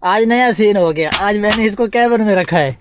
आज नया सीन हो गया। आज मैंने इसको कैबिन में रखा है,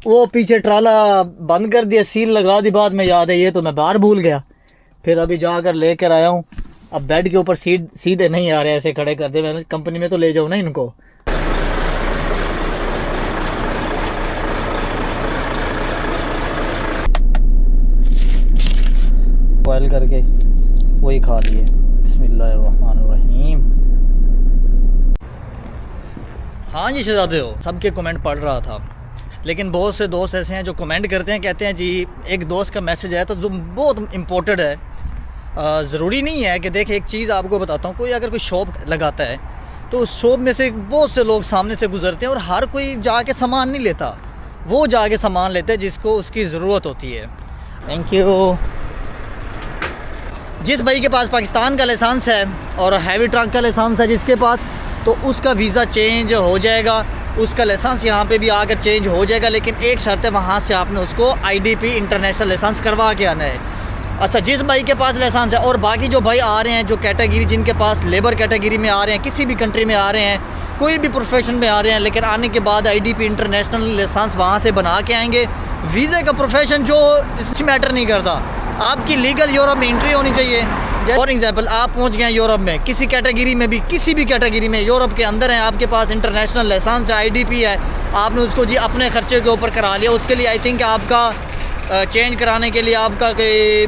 वो पीछे ट्राला बंद कर दिया, सील लगा दी, बाद में याद है ये तो मैं बाहर भूल गया। फिर अभी जाकर लेकर आया हूँ। अब बेड के ऊपर सीधे नहीं आ रहे, ऐसे खड़े कर दे। मैंने कंपनी में तो ले जाऊँ ना इनको। बॉयल करके वही खा लिए। बिस्मिल्लाहिर्रहमानिर्रहीम। हाँ जी शहजादे हो, सबके कमेंट पढ़ रहा था, लेकिन बहुत से दोस्त ऐसे हैं जो कमेंट करते हैं, कहते हैं जी एक दोस्त का मैसेज है तो जो बहुत इम्पोर्टेंट है। ज़रूरी नहीं है कि देखिए, एक चीज़ आपको बताता हूँ, कोई अगर कोई शॉप लगाता है तो उस शॉप में से बहुत से लोग सामने से गुजरते हैं और हर कोई जाके सामान नहीं लेता, वो जाके सामान लेते हैं जिसको उसकी ज़रूरत होती है। Thank you. जिस भाई के पास पाकिस्तान का लाइसेंस है और हैवी ट्रक का लाइसेंस है जिसके पास, तो उसका वीज़ा चेंज हो जाएगा, उसका लाइसेंस यहाँ पे भी आकर चेंज हो जाएगा। लेकिन एक शर्त है, वहाँ से आपने उसको IDP इंटरनेशनल लाइसेंस करवा के आना है। अच्छा, जिस भाई के पास लाइसेंस है और बाकी जो भाई आ रहे हैं, जो कैटेगरी जिनके पास लेबर कैटेगरी में आ रहे हैं, किसी भी कंट्री में आ रहे हैं, कोई भी प्रोफेशन में आ रहे हैं, लेकिन आने के बाद IDP इंटरनेशनल लाइसेंस वहाँ से बना के आएंगे। वीज़े का प्रोफेशन जो इसमें मैटर नहीं करता, आपकी लीगल यूरोप में एंट्री होनी चाहिए। फॉर एग्जांपल आप पहुंच गए यूरोप में, किसी कैटेगरी में भी, किसी भी कैटेगरी में यूरोप के अंदर हैं, आपके पास इंटरनेशनल लाइसेंस है, IDP है, आपने उसको जी अपने खर्चे के ऊपर करा लिया। उसके लिए आई थिंक आपका चेंज कराने के लिए आपका कोई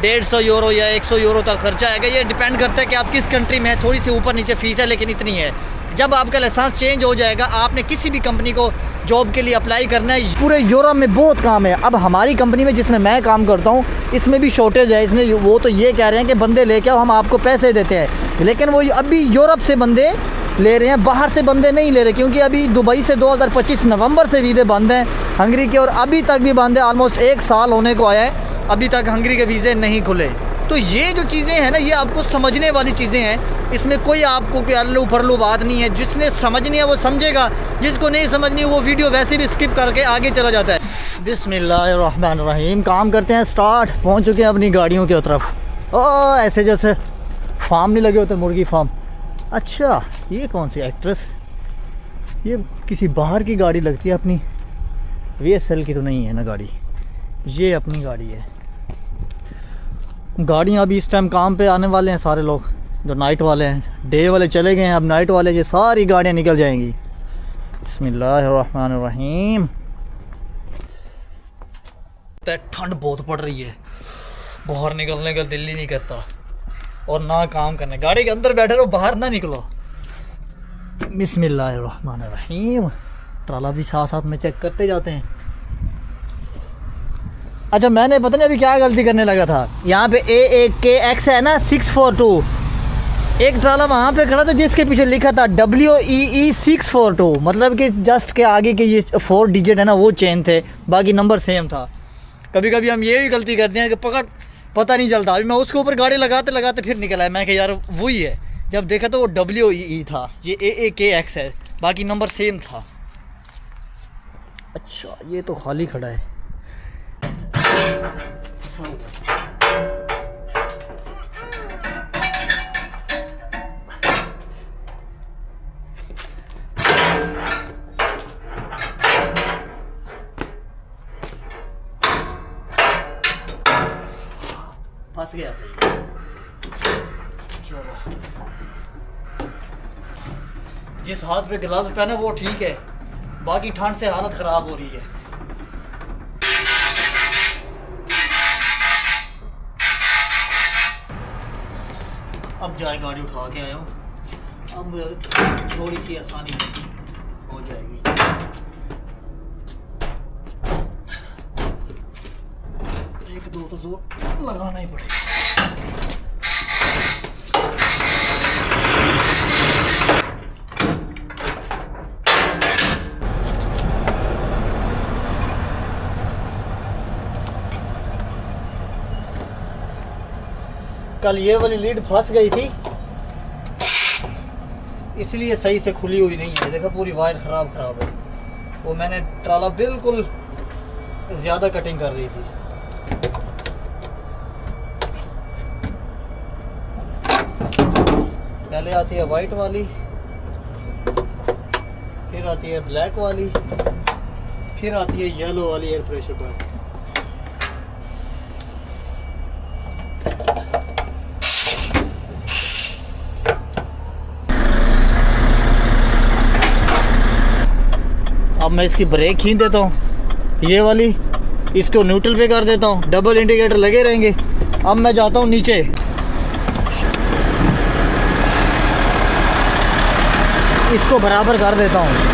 150 यूरो या 100 यूरो तक खर्चा आएगा। ये डिपेंड करता है कि आप किस कंट्री में हैं, थोड़ी सी ऊपर नीचे फ़ीस है, लेकिन इतनी है। जब आपका लाइसेंस चेंज हो जाएगा, आपने किसी भी कंपनी को जॉब के लिए अप्लाई करना है। पूरे यूरोप में बहुत काम है। अब हमारी कंपनी में जिसमें मैं काम करता हूँ, इसमें भी शॉर्टेज है। इसमें वो तो ये कह रहे हैं कि बंदे लेके आओ, हम आपको पैसे देते हैं, लेकिन वो अभी यूरोप से बंदे ले रहे हैं, बाहर से बंदे नहीं ले रहे, क्योंकि अभी दुबई से 2025 नवंबर से वीज़े बंद हैं हंगरी के, और अभी तक भी बंद है। ऑलमोस्ट 1 साल होने को आया है, अभी तक हंगरी के वीज़े नहीं खुले। तो ये जो चीज़ें हैं ना, ये आपको समझने वाली चीज़ें हैं। इसमें कोई आपको कोई अल्लू फरलू बात नहीं है। जिसने समझनी है वो समझेगा, जिसको नहीं समझनी वो वीडियो वैसे भी स्किप करके आगे चला जाता है। बिस्मिल्लाहिर्रहमानिर्रहीम। काम करते हैं स्टार्ट। पहुंच चुके हैं अपनी गाड़ियों की तरफ। ऐसे जैसे फार्म नहीं लगे होते, मुर्गी फार्म। अच्छा, ये कौन सी एक्ट्रेस, ये किसी बाहर की गाड़ी लगती है अपनी। VSL की तो नहीं है ना गाड़ी, ये अपनी गाड़ी है। गाड़ियाँ अभी इस टाइम काम पे आने वाले हैं सारे लोग, जो नाइट वाले हैं। डे वाले चले गए हैं, अब नाइट वाले, ये सारी गाड़ियाँ निकल जाएंगी। बिस्मिल्लाहिर्रहमानिर्रहीम। ठंड बहुत पड़ रही है, बाहर निकलने का दिल ही नहीं करता, और ना काम करने। गाड़ी के अंदर बैठे रहो, बाहर ना निकलो। बिस्मिल्लाहिर्रहमानिर्रहीम। ट्राला भी साथ साथ में चेक करते जाते हैं। अच्छा, मैंने पता नहीं अभी क्या गलती करने लगा था। यहाँ पे AAKX है ना 642, एक ट्राला वहाँ पे खड़ा था जिसके पीछे लिखा था WEE 642, मतलब कि जस्ट के आगे के ये 4 डिजिट है ना, वो चेंज थे, बाकी नंबर सेम था। कभी कभी हम ये भी गलती करते हैं कि पता नहीं चलता। अभी मैं उसके ऊपर गाड़ी लगाते लगाते फिर निकला है, मैं कि यार वही है। जब देखा तो वो WEE था, ये AAKX है, बाकी नंबर सेम था। अच्छा, ये तो खाली खड़ा है। फंस गया था। जिस हाथ पे ग्लव्स पहने वो ठीक है, बाकी ठंड से हालत खराब हो रही है। अब जाए गाड़ी उठा के आया हूँ, अब थोड़ी सी आसानी हो जाएगी। एक दो तो जोर लगाना ही पड़ेगा। कल ये वाली लीड फंस गई थी, इसलिए सही से खुली हुई नहीं है। देखो पूरी वायर खराब है। वो मैंने ट्राला बिल्कुल ज़्यादा कटिंग कर रही थी। पहले आती है वाइट वाली, फिर आती है ब्लैक वाली, फिर आती है येलो वाली एयर प्रेशर बैग। अब मैं इसकी ब्रेक खींच देता हूँ, ये वाली, इसको न्यूट्रल पे कर देता हूँ, डबल इंडिकेटर लगे रहेंगे। अब मैं जाता हूँ नीचे, इसको बराबर कर देता हूँ,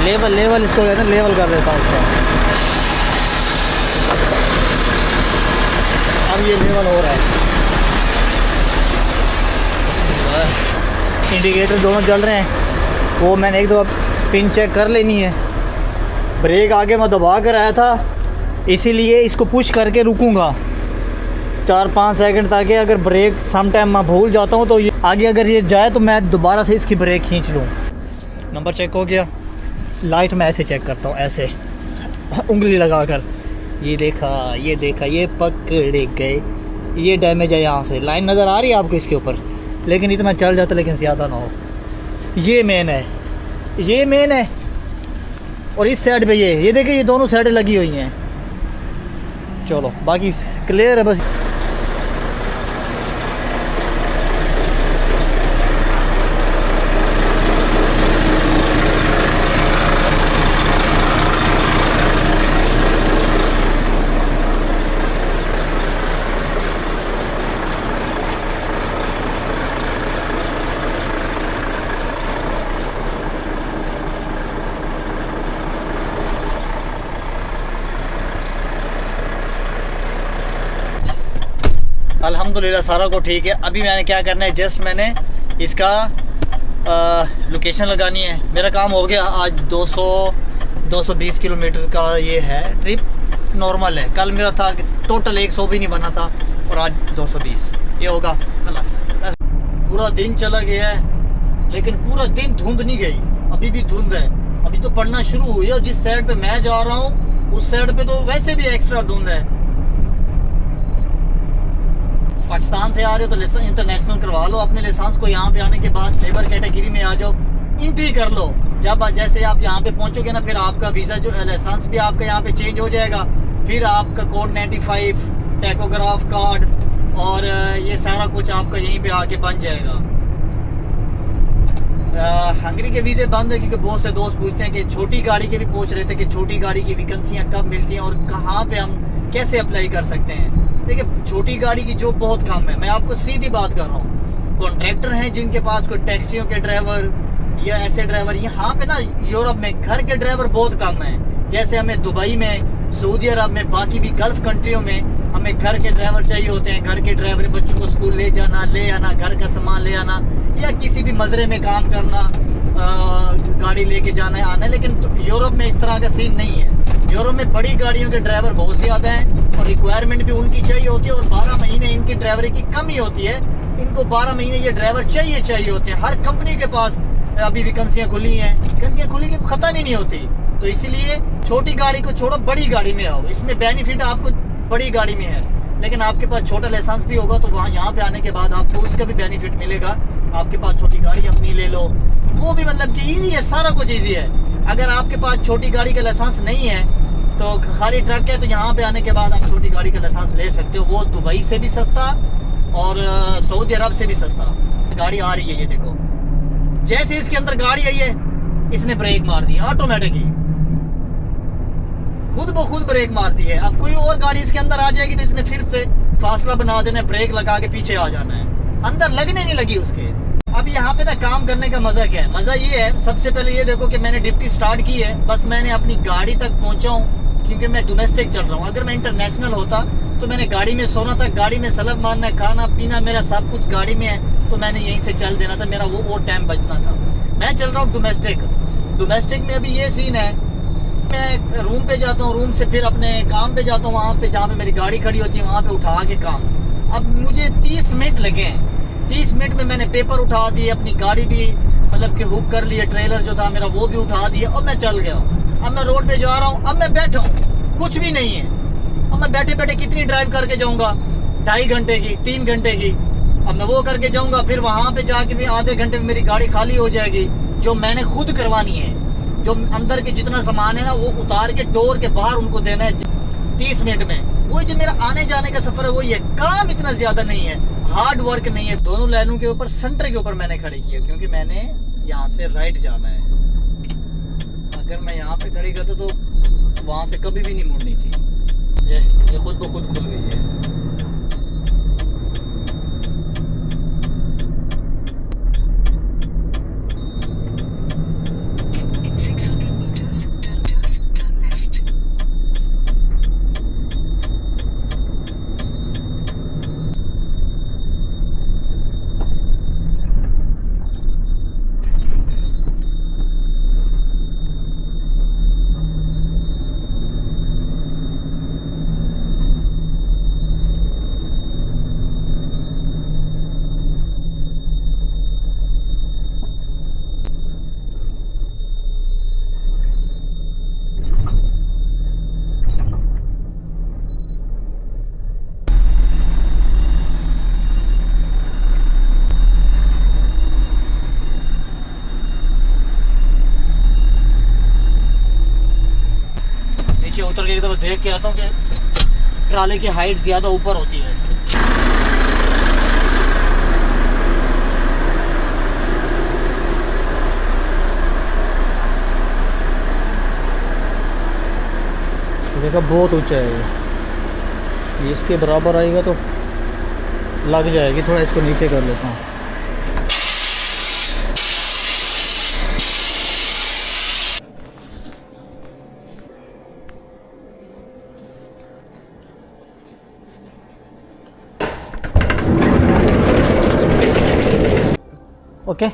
लेवल इसको कहते हैं, लेवल कर देता हूँ इसको। अब ये लेवल हो रहा है, इंडिकेटर दोनों जल रहे हैं। वो मैंने एक दो पिन चेक कर लेनी है। ब्रेक आगे मैं दबा कर आया था, इसीलिए इसको पुश करके रुकूंगा 4-5 सेकंड, ताकि अगर ब्रेक सम टाइम मैं भूल जाता हूँ तो ये आगे अगर ये जाए तो मैं दोबारा से इसकी ब्रेक खींच लूँ। नंबर चेक हो गया। लाइट में ऐसे चेक करता हूँ, ऐसे उंगली लगा कर, ये देखा, ये पकड़े गए, ये डैमेज है यहाँ से। लाइन नज़र आ रही है आपको इसके ऊपर, लेकिन इतना चल जाता, लेकिन ज़्यादा ना हो। ये मेन है, ये मेन है। और इस साइड पे ये देखिए, ये दोनों साइडें लगी हुई हैं। चलो बाकी क्लियर है बस। अल्हम्दुलिल्लाह सारा को ठीक है। अभी मैंने क्या करना है, जस्ट मैंने इसका लोकेशन लगानी है। मेरा काम हो गया। आज 220 किलोमीटर का ये है ट्रिप, नॉर्मल है। कल मेरा था टोटल 100 भी नहीं बना था, और आज 220 ये होगा। खलास पूरा दिन चला गया है, लेकिन पूरा दिन धुंध नहीं गई, अभी भी धुंध है। अभी तो पड़ना शुरू हुई है, और जिस साइड पे मैं जा रहा हूँ उस साइड पे तो वैसे भी एक्स्ट्रा धुंध है। पाकिस्तान से आ रहे हो तो इंटरनेशनल करवा लो अपने लाइसेंस को। यहाँ पे आने के बाद लेबर कैटेगरी में आ जाओ, एंट्री कर लो। जब जैसे आप यहाँ पे पहुँचोगे ना, फिर आपका वीज़ा जो लाइसेंस भी आपका यहाँ पे चेंज हो जाएगा। फिर आपका कोड 95, टैकोग्राफ कार्ड, और ये सारा कुछ आपका यहीं पे आके बन जाएगा। हंगरी के वीज़े बंद है, क्योंकि बहुत से दोस्त पूछते हैं कि छोटी गाड़ी के भी पूछ रहे थे कि छोटी गाड़ी की वैकेंसियाँ कब मिलती हैं और कहाँ पे हम कैसे अप्लाई कर सकते हैं। देखिए, छोटी गाड़ी की जॉब बहुत कम है। मैं आपको सीधी बात कर रहा हूँ। कॉन्ट्रैक्टर हैं जिनके पास कोई टैक्सियों के ड्राइवर या ऐसे ड्राइवर, यहाँ पे ना यूरोप में घर के ड्राइवर बहुत कम है। जैसे हमें दुबई में, सऊदी अरब में, बाकी भी गल्फ कंट्रियों में हमें घर के ड्राइवर चाहिए होते हैं। घर के ड्राइवर, बच्चों को स्कूल ले जाना, ले आना, घर का सामान ले आना, या किसी भी मजरे में काम करना, गाड़ी लेके जाना है, आना है। लेकिन यूरोप में इस तरह का सीन नहीं है। यूरोप में बड़ी गाड़ियों के ड्राइवर बहुत ज़्यादा हैं, और रिक्वायरमेंट भी उनकी चाहिए होती है, और 12 महीने इनकी ड्राइवरी की कमी होती है। इनको 12 महीने ये ड्राइवर चाहिए होते हैं। हर कंपनी के पास अभी वैकेंसियाँ खुली हैं, वैकेंसियाँ खुली की ख़त्म ही नहीं होती। तो इसलिए छोटी गाड़ी को छोड़ो, बड़ी गाड़ी में आओ। इसमें बेनिफिट आपको बड़ी गाड़ी में है, लेकिन आपके पास छोटा लाइसेंस भी होगा तो वहाँ यहाँ पे आने के बाद आपको उसका भी बेनिफिट मिलेगा। आपके पास छोटी गाड़ी अपनी ले लो, वो भी मतलब कि ईजी है, सारा कुछ ईजी है। अगर आपके पास छोटी गाड़ी का लाइसेंस नहीं है तो खाली ट्रक है, तो यहाँ पे आने के बाद आप छोटी गाड़ी का लाइसेंस ले सकते हो। वो दुबई से भी सस्ता और सऊदी अरब से भी सस्ता गाड़ी आ रही है। ये देखो, जैसे इसके अंदर गाड़ी आई है, इसने ब्रेक मार दी ऑटोमेटिक ही, खुद ब खुद ब्रेक मार दी है। अब कोई और गाड़ी इसके अंदर आ जाएगी तो इसने फिर से फासला बना देना, ब्रेक लगा के पीछे आ जाना है। अंदर लगने नहीं लगी उसके। अब यहाँ पे ना काम करने का मजा क्या है? मजा ये है, सबसे पहले ये देखो कि मैंने ड्यूटी स्टार्ट की है, बस मैंने अपनी गाड़ी तक पहुंचा हूँ, क्योंकि मैं डोमेस्टिक चल रहा हूँ। अगर मैं इंटरनेशनल होता तो मैंने गाड़ी में सोना था, गाड़ी में सलब मारना, खाना पीना, मेरा सब कुछ गाड़ी में है, तो मैंने यहीं से चल देना था, मेरा वो और टाइम बचना था। मैं चल रहा हूँ डोमेस्टिक। डोमेस्टिक में अभी ये सीन है, मैं रूम पे जाता हूँ, रूम से फिर अपने काम पे जाता हूँ, वहाँ पे जहाँ पे मेरी गाड़ी खड़ी होती है वहाँ पे उठा के काम। अब मुझे 30 मिनट लगे हैं। 30 मिनट में मैंने पेपर उठा दिए, अपनी गाड़ी भी मतलब कि हुक कर लिए, ट्रेलर जो था मेरा वो भी उठा दिया, और मैं चल गया हूँ। अब मैं रोड पे जा रहा हूँ, अब मैं बैठा हूँ, कुछ भी नहीं है। अब मैं बैठे बैठे कितनी ड्राइव करके जाऊँगा? 2.5 घंटे की, 3 घंटे की। अब मैं वो करके जाऊँगा, फिर वहाँ पे जाके भी आधे घंटे में मेरी गाड़ी खाली हो जाएगी। जो मैंने खुद करवानी है। जो अंदर के जितना सामान है ना वो उतार के डोर के बाहर उनको देना है 30 मिनट में। वो जो मेरा आने जाने का सफर है वो ये काम इतना ज्यादा नहीं है, हार्ड वर्क नहीं है। दोनों लाइनों के ऊपर सेंटर के ऊपर मैंने खड़े किया क्योंकि मैंने यहाँ से राइट जाना है। अगर मैं यहाँ पे खड़ी करता तो वहां से कभी भी नहीं मुड़नी थी। ये खुद ब खुद खुल गई है। उतर के तो देख के आता हूँ कि ट्राले की हाइट ज्यादा ऊपर होती है। देखा बहुत ऊंचा है ये इसके बराबर आएगा तो लग जाएगी। थोड़ा इसको नीचे कर लेता हूँ। ओके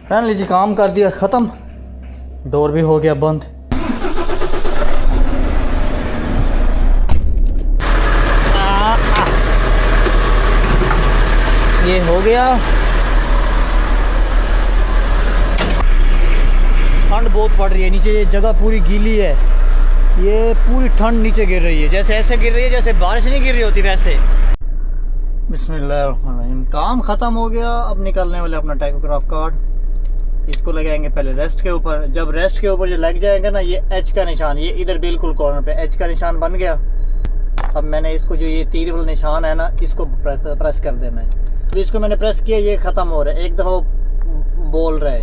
फाइनली जी काम कर दिया ख़त्म। डोर भी हो गया बंद। ये हो गया। ठंड बहुत पड़ रही है नीचे, ये जगह पूरी गीली है। ये पूरी ठंड नीचे गिर रही है, जैसे ऐसे गिर रही है जैसे बारिश नहीं गिर रही होती वैसे। बिस्मिल्लाहिर्रहमानिर्रहीम। काम ख़त्म हो गया। अब निकालने वाले अपना टाइकोग्राफ कार्ड। इसको लगाएंगे पहले रेस्ट के ऊपर। जब रेस्ट के ऊपर जो लग जाएगा ना ये एच का निशान, ये इधर बिल्कुल कॉर्नर पे एच का निशान बन गया। अब मैंने इसको जो ये तीर वाला निशान है ना इसको प्रेस कर देना है। तो इसको मैंने प्रेस किया, ये ख़त्म हो रहा है। एक दफ़ा बोल रहा है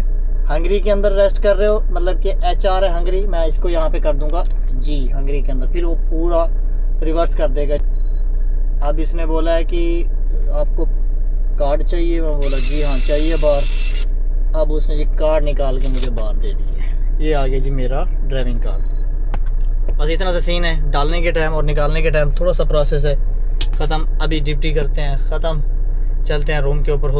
हंगरी के अंदर रेस्ट कर रहे हो, मतलब कि एच आ रहा है हंगरी। मैं इसको यहाँ पे कर दूंगा जी हंगरी के अंदर, फिर वो पूरा रिवर्स कर देगा। अब इसने बोला है कि आपको कार्ड चाहिए। मैं बोला जी हाँ चाहिए बाहर। अब उसने जी कार्ड निकाल के मुझे बाहर दे दिया। ये आ गया जी मेरा ड्राइविंग कार्ड। बस इतना सा सीन है। डालने के टाइम और निकालने के टाइम थोड़ा सा प्रोसेस है। ख़त्म। अभी ड्यूटी करते हैं ख़त्म, चलते हैं रूम के ऊपर।